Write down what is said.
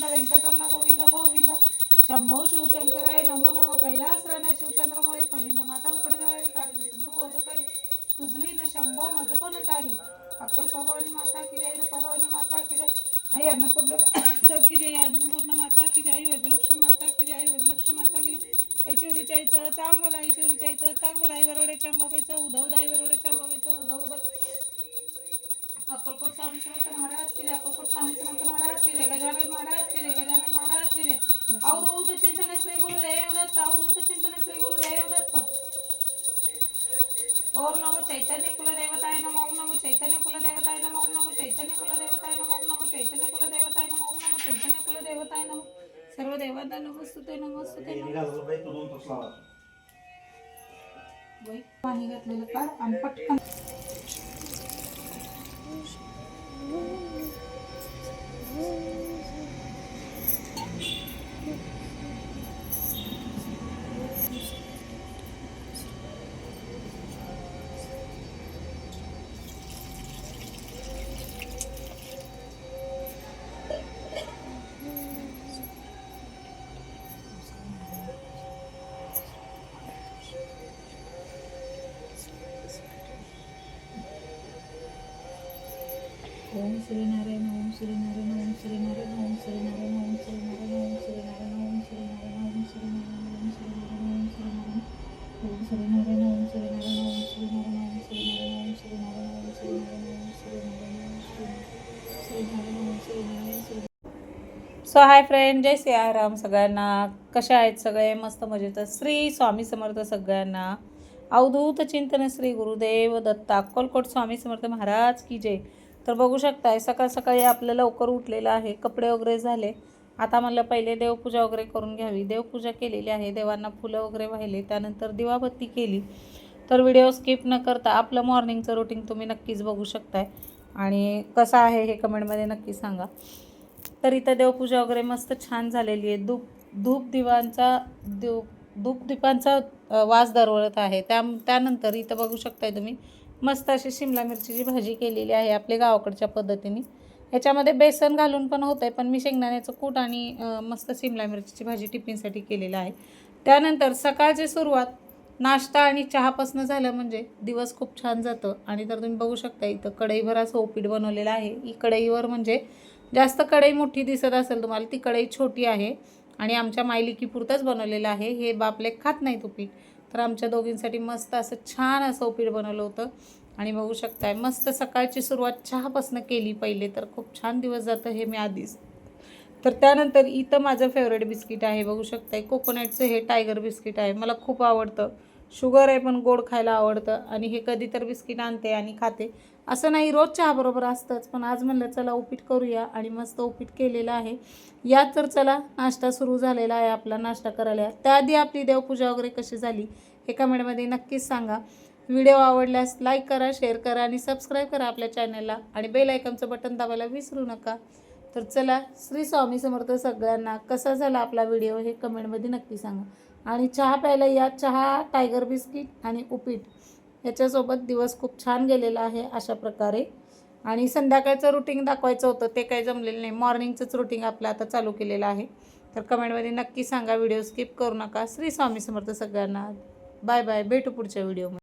गोविंद वेंकटरमण गोविंद गोविंद शंभो शिवशंकराय नमो नमः कैलास रण शिवचंद्रमोळी फलिंद माता मुकडी कारी सिंधू गौरकारी तुझवी न शंभो मज कोण तारी अक्कल पवानी माता की जय रूपवानी माता की जय आई अन्नपूर्ण माता की जय अन्नपूर्ण माता की जय वैभलक्ष्मी माता की जय वैभलक्ष्मी माता की जय आई चिवरीच्या आईचं चांगलं आई चिवरीच्या आईचं चांगलं आई वरोड्याच्या अंबाबाईचं उधव आई वरोड्याच्या अंबाबाईचं उधव अक्कलकोट स्वामी समर्थ महाराज की जय अक्कलकोट स्वामी समर्थ महाराज की जय गजानन महाराज की जय गजानन महाराज की जय अवधूत चिंतन श्री गुरुदेव दत्त अवधूत चिंतन श्री गुरुदेव दत्त ओम नमो चैतन्य कुलदेवताय नमः ओम नमो चैतन्य कुलदेवताय नमः ओम नमो चैतन्य कुलदेवताय नमः ओम नमो चैतन्य कुलदेवताय नमः ओम नमो चैतन्य कुलदेवताय नमः सर्व देवांना नमस्ते नमस्ते पाणी घातलेलं काढ आणि पटकन Om Shri Narayan Om Shri Narayan Om Shri Narayan Om Shri Narayan Om Shri Narayan Om Shri Narayan Om Shri Narayan Om Shri Narayan Om Shri Narayan Om Shri Narayan Om Shri Narayan Om Shri Narayan Om Shri Narayan Om Shri Narayan Om Shri Narayan Om Shri Narayan Om Shri Narayan so hi friend, जय सियाराम सगळ्यांना. कशा आहेत सगळे? मस्त मजेत. श्री स्वामी समर्थ सगळ्यांना. अवधूत चिंतन श्री गुरुदेव दत्त अक्कलकोट स्वामी समर्थ महाराज की जय. तर बघू शकताय सकाळ सकाळी आपलं लवकर उठलेलं आहे, कपडे वगैरे झाले. आता म्हणलं पहिले देवपूजा वगैरे करून घ्यावी. देवपूजा केलेली आहे, देवांना फुलं वगैरे वाहिले, त्यानंतर दिवाबत्ती केली. तर व्हिडिओ स्किप न करता आपलं मॉर्निंगचं रुटीन तुम्ही नक्कीच बघू शकताय आणि कसं आहे हे कमेंटमध्ये नक्की सांगा. तर इथं देवपूजा वगैरे मस्त छान झालेली आहे. धूपदीपांचा वास दरवळत आहे. त्यानंतर इथं बघू शकताय तुम्ही मस्त अशी शिमला मिरचीची भाजी केलेली आहे आपल्या गावाकडच्या पद्धतीने. ह्याच्यामध्ये बेसन घालून पण होतं आहे, पण मी शेंगदाण्याचं कूट आणि मस्त शिमला मिरचीची भाजी टिफिनसाठी केलेलं आहे. त्यानंतर सकाळची सुरुवात नाश्ता आणि चहापासून झालं म्हणजे दिवस खूप छान जातं. आणि तर तुम्ही बघू शकता इथं कढईभर असं उपीट बनवलेलं आहे. ही कढईवर म्हणजे जास्त कढई मोठी दिसत असेल तुम्हाला, ती कढई छोटी आहे आणि आमच्या मायलिकीपुरतंच बनवलेलं आहे. हे बापले खात नाहीत उपीट, तर आमच्या दोघींसाठी मस्त असं छान असं उपीट बनवलं होतं. आणि बघू शकताय मस्त सकाळची सुरुवात चहापासून केली पहिले, तर खूप छान दिवस जातं हे मी आधीच. तर त्यानंतर इथं माझं फेवरेट बिस्किट आहे, बघू शकताय कोकोनटचं हे टायगर बिस्किट आहे. मला खूप आवडतं. शुगर आहे पण गोड खायला आवडतं आणि हे कधी तर बिस्किट आणते आणि खाते. असं नाही रोज चहाबरोबर असतंच, पण आज म्हणलं चला उपीट करूया आणि मस्त उपीट केलेलं आहे. यात तर चला नाश्ता सुरू झालेला आहे आपला. नाश्ता करायला त्याआधी आपली देवपूजा वगैरे कशी झाली हे कमेंटमध्ये नक्कीच सांगा. व्हिडिओ आवडल्यास लाईक करा, शेअर करा आणि सबस्क्राईब करा आपल्या चॅनलला आणि बेल आयकॉनचं बटन दाबायला विसरू नका. तर चला, श्री स्वामी समर्थ सगळ्यांना. कसा झाला आपला व्हिडिओ हे कमेंटमध्ये नक्की सांगा. आणि चहा प्यायला या. चहा, टायगर बिस्किट आणि उपीट याच्यासोबत दिवस खूप छान गेलेला आहे अशा प्रकारे. आणि संध्याकाळचं रुटीन दाखवायचं होतं, ते काही जमलेलं नाही. मॉर्निंगचंच रुटीन आपलं आता चालू केलेलं आहे. तर कमेंटमध्ये नक्की सांगा, व्हिडिओ स्किप करू नका. श्री स्वामी समर्थ सगळ्यांना. बाय बाय, भेटू पुढच्या व्हिडिओमध्ये.